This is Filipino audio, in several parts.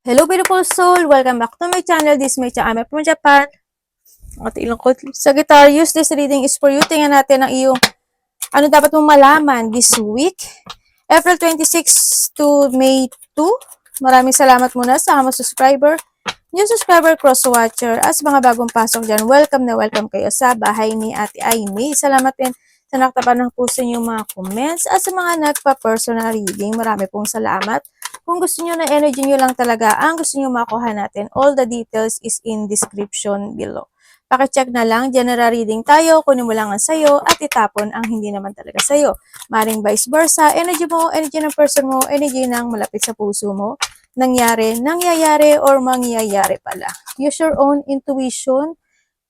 Hello beautiful soul! Welcome back to my channel. This is my channel. I'm from Japan. At ilang ko. Sagittarius, this reading is for you. Tingnan natin ang iyong ano dapat mong malaman this week. April 26 to May 2. Maraming salamat muna sa mga subscriber, new subscriber, cross-watcher, at sa mga bagong pasok dyan. Welcome na welcome kayo sa bahay ni Ate Aimee. Salamat din sa nakatapan ng puso niyo mga comments at sa mga nagpa-personal reading. Marami pong salamat. Kung gusto niyo na energy niyo lang talaga, ang gusto niyo makuha natin, all the details is in description below. Pakicheck na lang, general reading tayo, kunin mo lang ang sayo at itapon ang hindi naman talaga sayo. Maring vice versa, energy mo, energy ng person mo, energy ng malapit sa puso mo, nangyayari or mangyayari pala. Use your own intuition,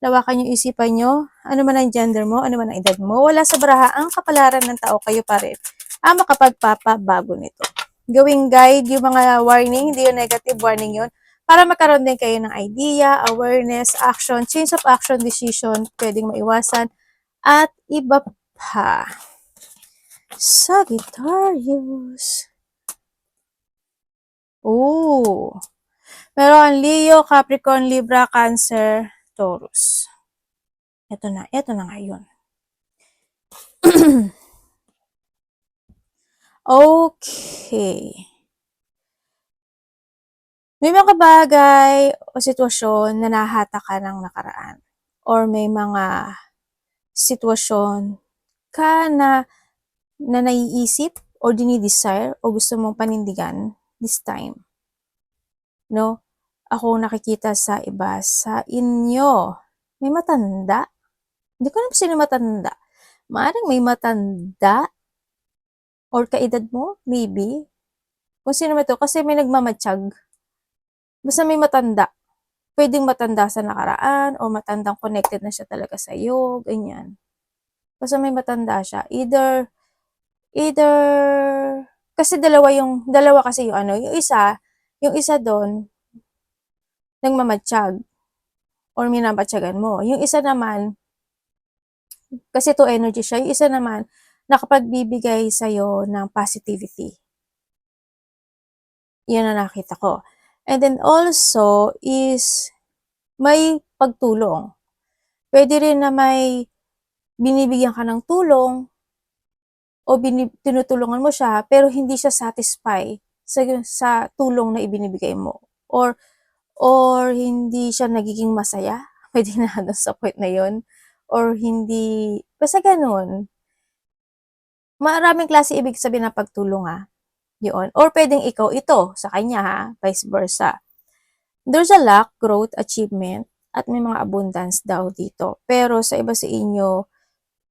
lawakan yung isipan nyo, ano man ang gender mo, ano man ang edad mo, wala sa baraha ang kapalaran ng tao, kayo pa rin ang makapagpapabago nito. Gawing guide yung mga warning, hindi yung negative warning yun, para magkaroon din kayo ng idea, awareness, action, change of action, decision, pwedeng maiwasan, at iba pa. Sagittarius. Oh. Meron Leo, Capricorn, Libra, Cancer, Taurus. Ito na ngayon. Okay. May mga bagay o sitwasyon na nahata ka ng nakaraan. Or may mga sitwasyon ka na naiisip o dinidesire o gusto mong panindigan this time. No? Ako nakikita sa iba, sa inyo, may matanda. Hindi ko alam sino matanda. Maaaring may matanda or kaedad mo, maybe. Kung sino ba ito, kasi may nagmamatsyag. Basta may matanda. Pwedeng matanda sa nakaraan o matandang connected na siya talaga sa iyo, ganyan. Basta may matanda siya. Either, kasi dalawa kasi yung ano, yung isa doon, nagmamatsyag or minamatyagan mo. Yung isa naman, kasi to energy siya, yung isa naman, nakapagbibigay sa'yo ng positivity. Yan ang nakita ko. And then also is may pagtulong. Pwede rin na may binibigyan ka ng tulong o tinutulungan mo siya pero hindi siya satisfy sa tulong na ibinibigay mo. Or hindi siya nagiging masaya. Pwede na doon sa point na yon. Or hindi, basta ganun. Maraming klase ibig sabihin ng pagtulong yun. Or pwedeng ikaw ito sa kanya vice versa. There's a lack, growth, achievement, at may mga abundance daw dito. Pero sa iba sa inyo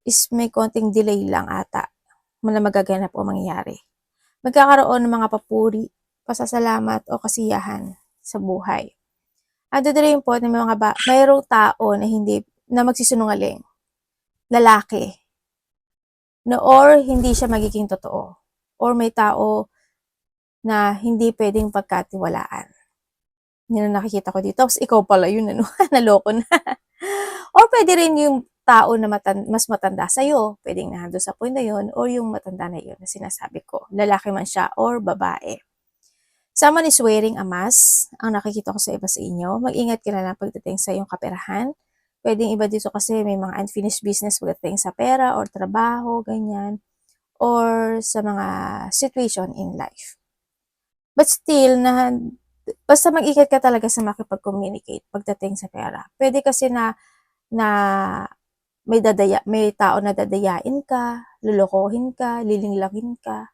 is may konting delay lang ata na magaganap o mangyayari. Magkakaroon ng mga papuri, pasasalamat o kasiyahan sa buhay. At rin po na mayroong tao na magsisinungaling. Lalaki. Or hindi siya magiging totoo. Or may tao na hindi pwedeng pagkatiwalaan. Yun ang nakikita ko dito. Tapos ikaw pala yun, ano? Naloko na. Or pwede rin yung tao na mas matanda sa'yo. Pwedeng nandun sa point na yun. Or yung matanda na yun na sinasabi ko. Lalaki man siya or babae. Someone is wearing a mask. Ang nakikita ko sa iba sa inyo. Mag-ingat ka na lang pagdating sa iyong kaperahan. Pwedeng iba dito kasi may mga unfinished business pagdating sa pera or trabaho, ganyan. Or sa mga situation in life. But still, basta mag-ingat ka talaga sa makipag-communicate pagdating sa pera. Pwede kasi na may tao na dadayain ka, lulukohin ka, lilinglangin ka,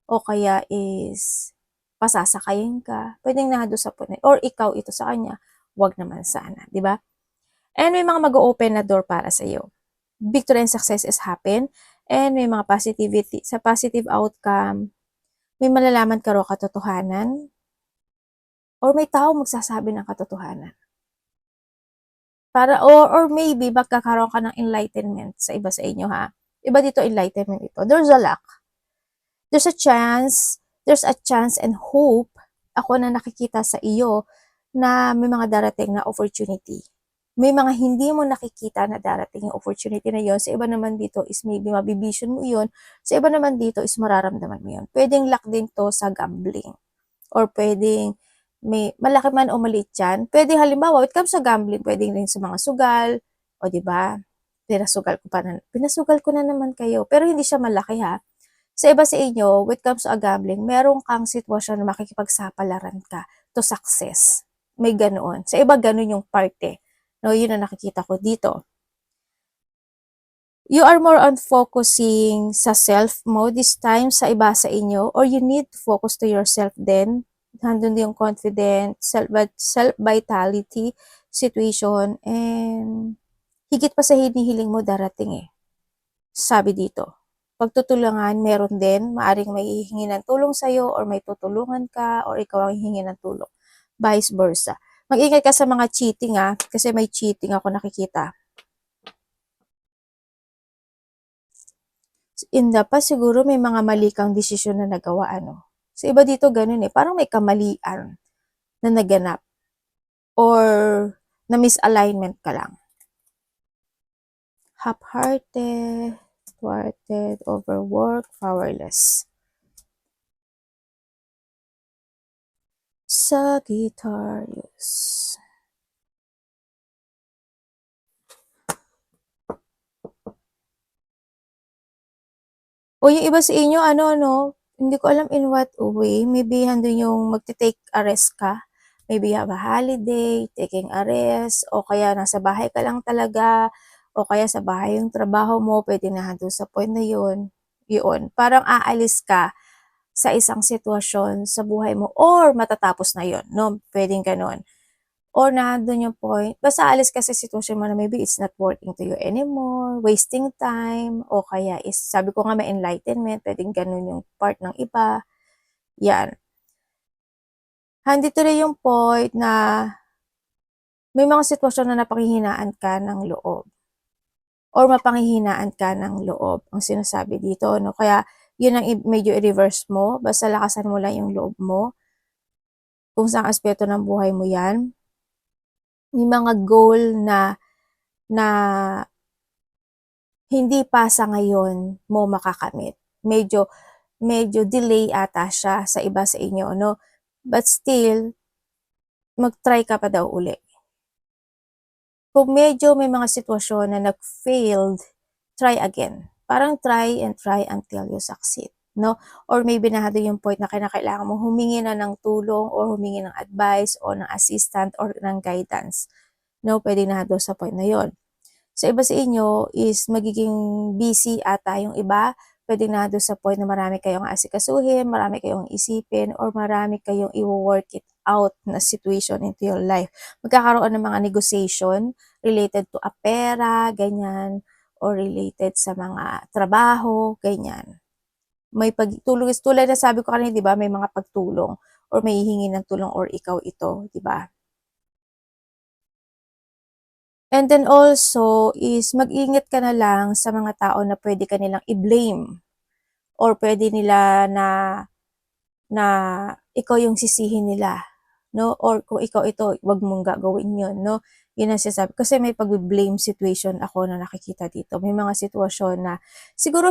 o kaya is pasasakayin ka. Pwedeng nado sa point. Or ikaw ito sa kanya, wag naman sana, di ba? And may mga mag-open na door para sa iyo. Victory and success is happen. And may mga positivity, sa positive outcome, may malalaman ka ro katotohanan. Or may tao magsasabi ng katotohanan. Or maybe magkakaroon ka ng enlightenment sa iba sa inyo Iba dito enlightenment ito. There's a lack. There's a chance and hope ako na nakikita sa iyo na may mga darating na opportunity. May mga hindi mo nakikita na darating yung opportunity na yon. Sa iba naman dito is maybe mabivision mo yon. Sa iba naman dito is mararamdaman mo yon. Pwedeng luck din to sa gambling. Or pwedeng may malaki man o maliit yan. Pwede halimbawa, when it comes sa gambling, pwede rin sa mga sugal, o di ba? Pinasugal ko na naman kayo. Pero hindi siya malaki ha. Sa iba sa inyo, when it comes to gambling, meron kang sitwasyon na makikipagsapalaran ka to success. May ganoon. Sa iba, ganoon yung parte. No, yun ang nakikita ko dito. You are more on focusing sa self mo this time sa iba sa inyo, or you need to focus to yourself din. Nandun yung confident, self-vitality situation, and higit pa sa hinihiling mo darating eh. Sabi dito, pagtutulungan meron din, maaring may hihingi ng tulong sa'yo or may tutulungan ka or ikaw ang hihingi ng tulong. Vice versa. Mag-ingat ka sa mga cheating kasi may cheating ako nakikita. In the past, siguro may mga mali kang desisyon na nagawa, ano. Sa iba dito, ganun eh. Parang may kamalian na naganap. Or na misalignment ka lang. Half-hearted, thwarted, overworked, powerless. Sagittarius. O yung iba sa inyo, hindi ko alam in what way. Maybe handun yung magte-take a rest ka. Maybe you have a holiday, taking a rest, o kaya nasa bahay ka lang talaga, o kaya sa bahay yung trabaho mo, pwede na handun sa point na yun. Yun. Parang aalis ka sa isang sitwasyon sa buhay mo, or matatapos na yun, no? Pwedeng ganun. Or nandun yung point, basta alis ka sa sitwasyon mo na maybe it's not working to you anymore, wasting time, o kaya is, sabi ko nga may enlightenment, pwedeng ganun yung part ng iba. Yan. Handito rin yung point na may mga sitwasyon na napanghihinaan ka ng loob. Or mapanghihinaan ka ng loob, ang sinasabi dito, no? Kaya, yun ang medyo i-reverse mo, basta lakasan mo lang yung loob mo. Kung saang aspeto ng buhay mo yan. May mga goal na hindi pa sa ngayon mo makakamit. Medyo delay ata siya sa iba sa inyo, no? But still, mag-try ka pa daw uli. Kung medyo may mga sitwasyon na nag-failed, try again. Parang try and try until you succeed, no? Or maybe nahado yung point na kinakailangan mo humingi na ng tulong or humingi ng advice or ng assistant or ng guidance. No, pwede na doon sa point na yon. Sa iba sa inyo is magiging busy ata yung iba. Pwede na doon sa point na marami kayong asikasuhin, marami kayong isipin, or marami kayong i-work it out na situation into your life. Magkakaroon ng mga negotiation related to a pera, ganyan, or related sa mga trabaho, ganyan. May pagtulong, tulad na sabi ko kanina, di ba, may mga pagtulong or may hihingi ng tulong or ikaw ito, di ba? And then also is mag-ingat ka na lang sa mga tao na pwede ka nilang i-blame or pwede nila na ikaw yung sisihin nila, no? Or kung ikaw ito, wag mong gagawin yun, no? Yun ang sinasabi. Kasi may pag-blame situation ako na nakikita dito. May mga sitwasyon na siguro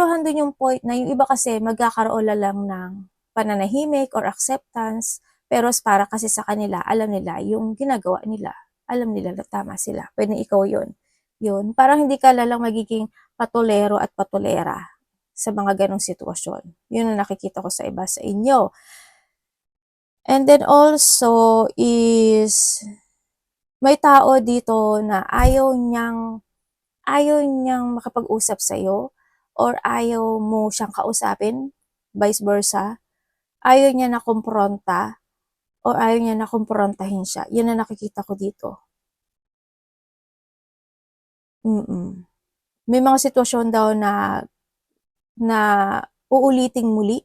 handun yung point na yung iba kasi magkakaroon lang ng pananahimik or acceptance, pero para kasi sa kanila, alam nila yung ginagawa nila. Alam nila na tama sila. Pwede ikaw yun. Yun. Parang hindi ka lalang magiging patulero at patulera sa mga ganong sitwasyon. Yun ang nakikita ko sa iba sa inyo. And then also is may tao dito na ayaw niyang makapag-usap sa'yo or ayaw mo siyang kausapin, vice versa. Ayaw niya na kumpronta o ayaw niya na kumprontahin siya. Yun ang nakikita ko dito. May mga sitwasyon daw na uuliting muli.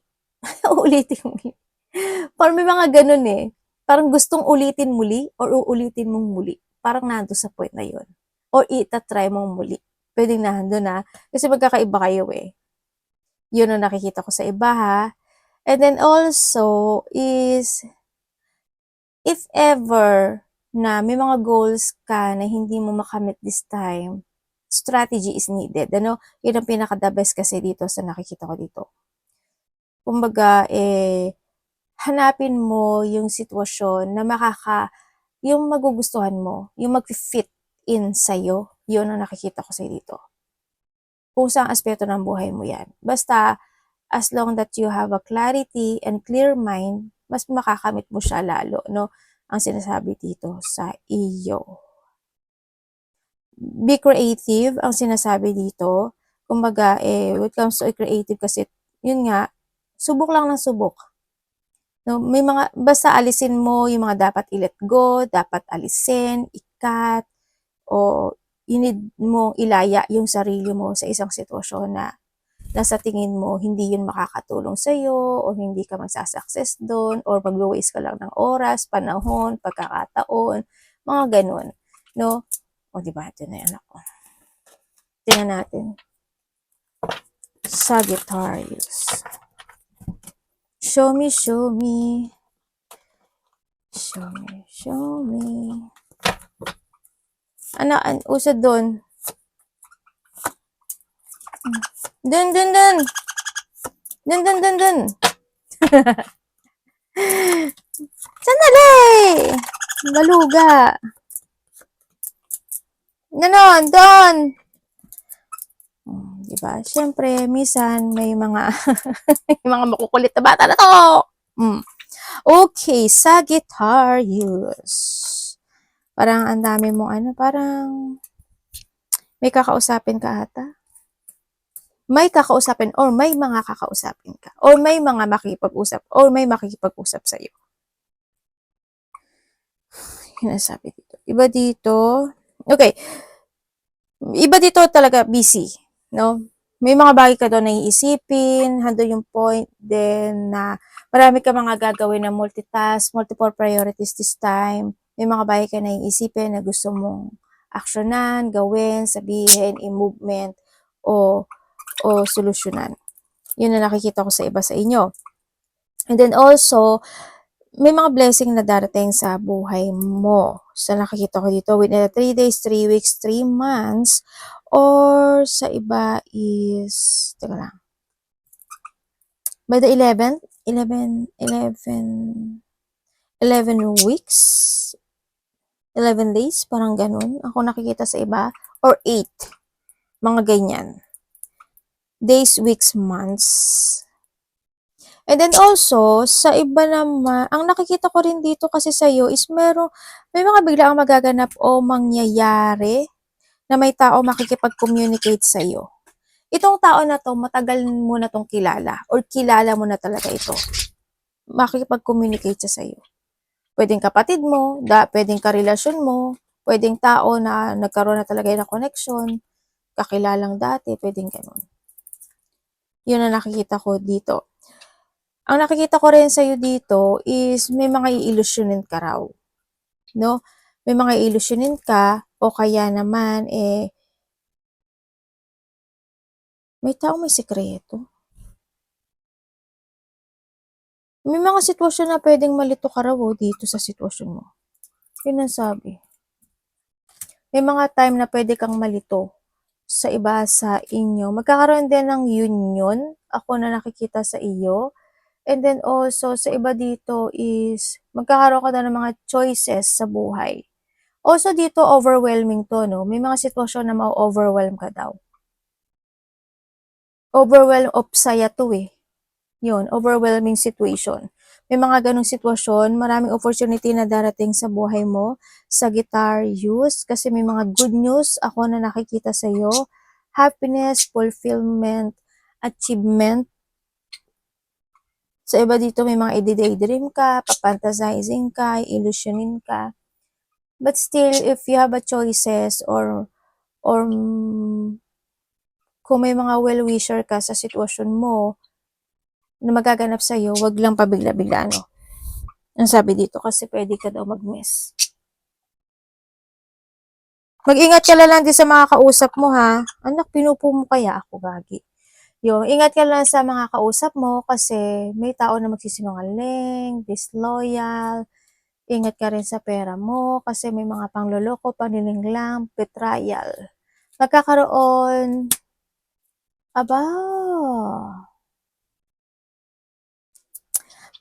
Uuliting muli. Parang may mga ganun eh. Parang gustong ulitin muli or uulitin mong muli. Parang nando sa point na yun. Or itatry mong muli. Pwedeng nando na. Kasi magkakaiba kayo eh. Yun ang nakikita ko sa iba ha. And then also is, if ever na may mga goals ka na hindi mo makamit this time, strategy is needed. Ano? Yun ang pinaka-the best kasi dito sa nakikita ko dito. Kumbaga, hanapin mo yung sitwasyon na yung magugustuhan mo, yung mag-fit in sa'yo. Yun ang nakikita ko sa'yo dito. Kung saang aspeto ng buhay mo yan. Basta, as long that you have a clarity and clear mind, mas makakamit mo siya lalo, no? Ang sinasabi dito sa iyo. Be creative, ang sinasabi dito. Kumbaga, when it comes to creative kasi, yun nga, subok lang ng subok. No, may mga, basta alisin mo yung mga dapat i-let go, dapat alisin, ikat, o you need mo ilaya yung sarili mo sa isang sitwasyon na nasa tingin mo hindi yun makakatulong sa'yo o hindi ka magsasucess doon or mag-waste ka lang ng oras, panahon, pagkakataon, mga ganun. No? O diba, ito na yan ako. Tingnan natin. Sagittarius. Show me, show me. Show me, show me. Ano, usad doon. Dun. Dun. Sandali! Baluga. Ganon, doon. Diba? Siyempre, minsan may mga may mga makukulit na bata na to. Okay, Sagittarius. Parang ang dami mong parang may kakausapin ka ata. May kakausapin or may mga kakausapin ka or may mga makikipag-usap or may makikipag-usap sa'yo. Yun ang sabi dito. Iba dito. Okay. Iba dito talaga busy. No? May mga bagay ka doon na iisipin, handle yung point, then na marami ka mga gagawin na multitask, multiple priorities this time. May mga bagay ka na iisipin na gusto mong aksyonan, gawin, sabihin, i-movement, o solusyonan. Yun na nakikita ko sa iba sa inyo. And then also, may mga blessing na darating sa buhay mo. So, nakikita ko dito, within 3 days, 3 weeks, 3 months, or sa iba is, teka lang, by the 11 weeks, 11 days, parang ganun. Ako nakikita sa iba, or 8, mga ganyan. Days, weeks, months. And then also, sa iba naman, ang nakikita ko rin dito kasi sa'yo is may mga biglaang magaganap o mangyayari na may tao makikipag-communicate sa'yo. Itong tao na to, matagal mo na tong kilala or kilala mo na talaga ito. Makikipag-communicate siya sa'yo. Pwedeng kapatid mo, pwedeng karelasyon mo, pwedeng tao na nagkaroon na talaga ng connection, kakilalang dati, pwedeng ganun. Yun ang nakikita ko dito. Ang nakikita ko rin sa'yo dito is may mga iilusyonin ka raw. No? May mga iilusyonin ka o kaya naman may taong may sekreto. May mga sitwasyon na pwedeng malito ka raw dito sa sitwasyon mo. Yun ang sabi. May mga time na pwede kang malito sa iba sa inyo. Magkakaroon din ng union, ako na nakikita sa iyo. And then also, sa iba dito is, magkakaroon ka na ng mga choices sa buhay. Also dito, overwhelming to, no? May mga sitwasyon na ma-overwhelm ka daw. Overwhelm of saya to Yun, overwhelming situation. May mga ganong sitwasyon, maraming opportunity na darating sa buhay mo, Sagittarius, kasi may mga good news ako na nakikita sa iyo, happiness, fulfillment, achievement. Sa iba dito may mga i-daydream ka, papantasizing ka, illusionin ka. But still, if you have a choices or kung may mga well-wisher ka sa sitwasyon mo, na magaganap sa'yo, wag lang pabigla-bigla, no? Ang sabi dito, kasi pwede ka daw mag-miss. Mag-ingat ka lang din sa mga kausap mo, ha? Anak, pinupo mo kaya ako, gagi. Yung, ingat ka lang sa mga kausap mo kasi may tao na magsisinungaling, disloyal. Ingat ka rin sa pera mo kasi may mga pangloloko, panininglang, betrayal. Magkakaroon, aba,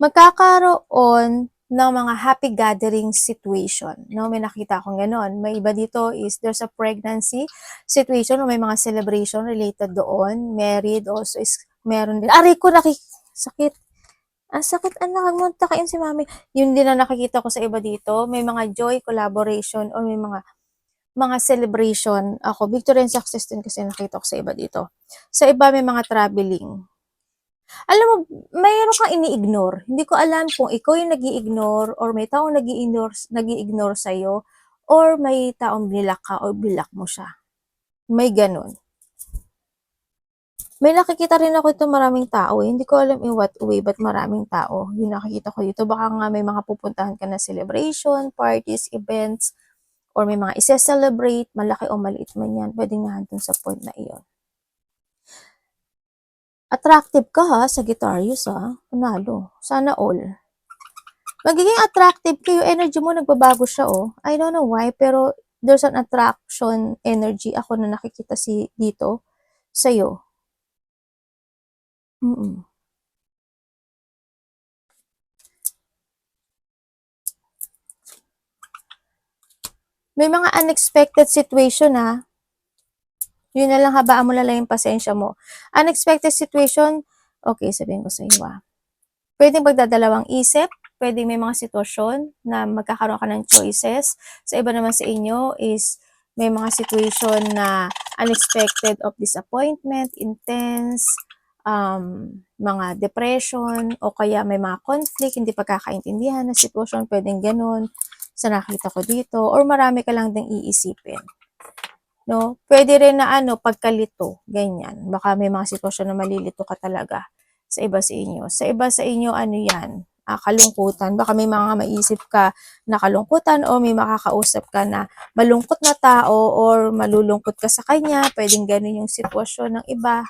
magkakaroon ng mga happy gathering situation, no? May nakita akong gano'n. May iba dito is there's a pregnancy situation o may mga celebration related doon. Married also is meron din. Aray ko, sakit. Ang sakit, anak, magtakain si mami. Yun din ang nakikita ko sa iba dito. May mga joy, collaboration, o may mga celebration. Ako, victory and success din kasi nakita ko sa iba dito. Sa iba, may mga traveling. Alam mo, mayroon kang ini-ignore. Hindi ko alam kung ikaw yung nag-i-ignore or may taong nag-i-ignore sa'yo or may taong binilak ka o bilak mo siya. May ganun. May nakikita rin ako ito maraming tao eh. Hindi ko alam in what way, but maraming tao. Yung nakikita ko dito, baka nga may mga pupuntahan ka na celebration, parties, events, or may mga isa-celebrate, malaki o maliit man yan, pwedeng nandun sa point na iyon. Attractive ka ha, Sagittarius ha. Panalo. Sana all. Magiging attractive kayo, energy mo nagbabago siya oh. I don't know why, pero there's an attraction energy ako na nakikita dito sa'yo. May mga unexpected situation ha. Yun na lang, habaan mo na lang yung pasensya mo. Unexpected situation, okay, sabihin ko sa iyo ah. Pwedeng pagdadalawang isip, pwedeng may mga sitwasyon na magkakaroon ka ng choices. Sa iba naman sa inyo is may mga situation na unexpected of disappointment, intense, mga depression, o kaya may mga conflict, hindi pagkakaintindihan na sitwasyon, pwedeng ganun sa nakita ko dito, or marami ka lang ding iisipin. No? Pwede rin na pagkalito, ganyan. Baka may mga sitwasyon na malilito ka talaga sa iba sa inyo. Sa iba sa inyo, yan, kalungkutan. Baka may mga maisip ka na kalungkutan o may makakausap ka na malungkot na tao or malulungkot ka sa kanya. Pwedeng ganun yung sitwasyon ng iba.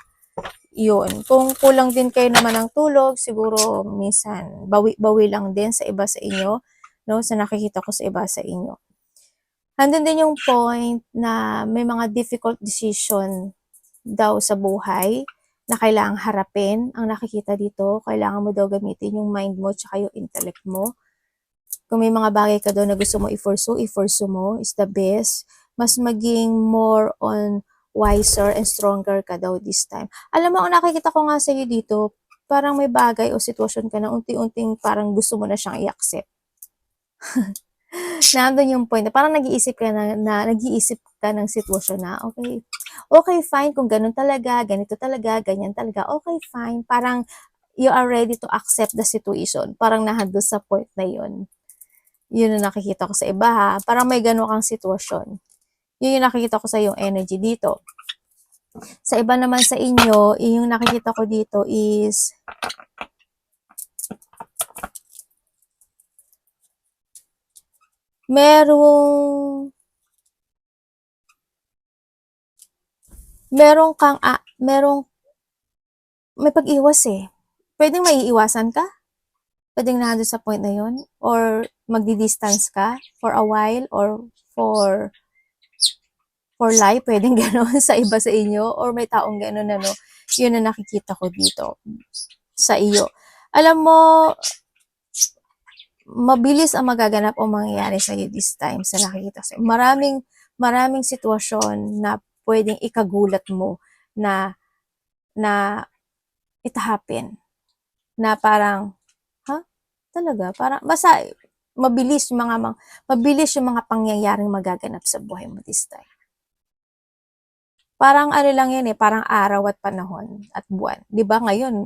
Yun. Kung kulang din kayo naman ng tulog, siguro minsan bawi-bawi lang din sa iba sa inyo, no? Sa nakikita ko sa iba sa inyo. Nandun din yung point na may mga difficult decision daw sa buhay na kailangang harapin. Ang nakikita dito, kailangan mo daw gamitin yung mind mo tsaka yung intellect mo. Kung may mga bagay ka daw na gusto mo i-pursue mo is the best. Mas maging more on wiser and stronger ka daw this time. Alam mo, ang nakikita ko nga sa'yo dito, parang may bagay o sitwasyon ka na unti-unting parang gusto mo na siyang i-accept. Nandun yung point na parang nag-iisip ka ng sitwasyon na, okay, fine, kung ganun talaga, ganito talaga, ganyan talaga, okay, fine. Parang you are ready to accept the situation. Parang nahando sa point na yun. Yun ang nakikita ko sa iba ha. Parang may ganun kang sitwasyon. Yun yung nakikita ko sa yung energy dito. Sa iba naman sa inyo, yung nakikita ko dito is merong may pag-iwas eh. Pwedeng maiiwasan ka. Pwedeng nandun sa point na yun. Or magdi-distance ka for a while or for life. Pwedeng gano'n sa iba sa inyo. Or may taong gano'n yun na nakikita ko dito sa iyo. Alam mo, mabilis ang magaganap o mangyayari sa iyo this time sa nakikita sa iyo. Maraming sitwasyon na pwedeng ikagulat mo na it happen. Na parang, talaga? Parang, basta, mabilis yung mga pangyayaring magaganap sa buhay mo this time. Parang lang yan parang araw at panahon at buwan. 'Di ba ngayon,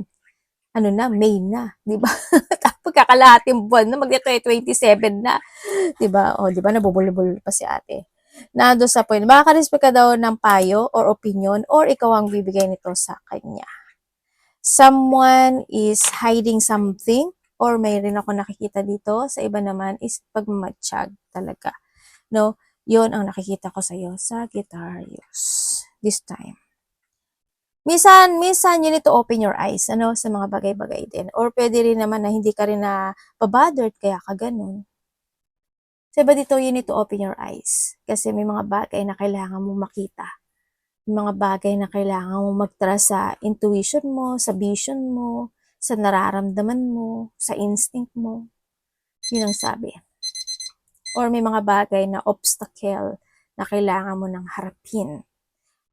May na, 'di ba? Tapos kakalahating buwan na, magte-27 na. 'Di ba? O, 'di ba nabubulol pa si ate. Nando sa point, makaka-respect ka daw ng payo or opinion or ikaw ang bibigay nito sa kanya. Someone is hiding something or mayroon ako nakikita dito. Sa iba naman is pagmamatsyag talaga. No? Yun ang nakikita ko sa iyo, Sagittarius. This time. Minsan, you need to open your eyes, sa mga bagay-bagay din. Or pwede rin naman na hindi ka rin na pabothered, kaya ka ganun. Sa iba dito, you need to open your eyes. Kasi may mga bagay na kailangan mo makita. May mga bagay na kailangan mo mag-trust sa intuition mo, sa vision mo, sa nararamdaman mo, sa instinct mo. Yun ang sabi. Or may mga bagay na obstacle na kailangan mo nang harapin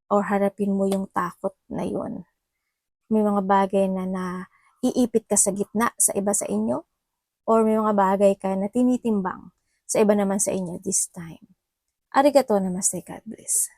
or harapin mo yung takot na yun. May mga bagay na iipit ka sa gitna sa iba sa inyo or may mga bagay ka na tinitimbang sa iba naman sa inyo this time. Arigato namaste, God bless.